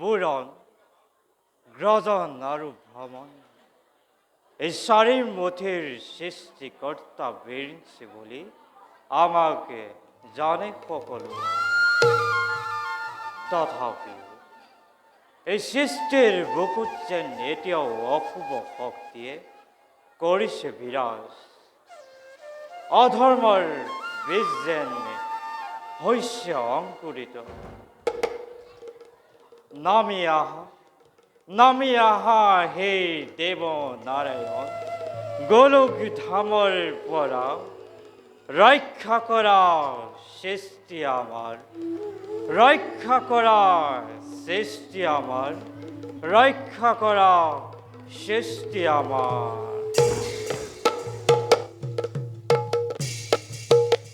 বুৰণ গ্ৰজন আৰু ভ্ৰমণ এই চাৰি মুঠিৰ সৃষ্টিকৰ্তা বেৰিঞ্চি বুলি আমাকে জানে সকলো। তথাপিও এই সৃষ্টিৰ বুকুত যেন এতিয়াও অশুভ শক্তিয়ে কৰিছে বিৰাজ। অধৰ্মৰ বীজ যেন হৈছে অংকুৰিত। নামি আহা হে দেৱ নাৰায়ণ, গোলক ধামৰ পৰা ৰক্ষা কৰা সৃষ্টি আমাৰ, ৰক্ষা কৰা সৃষ্টি আমাৰ, ৰক্ষা কৰা সৃষ্টি আমাৰ।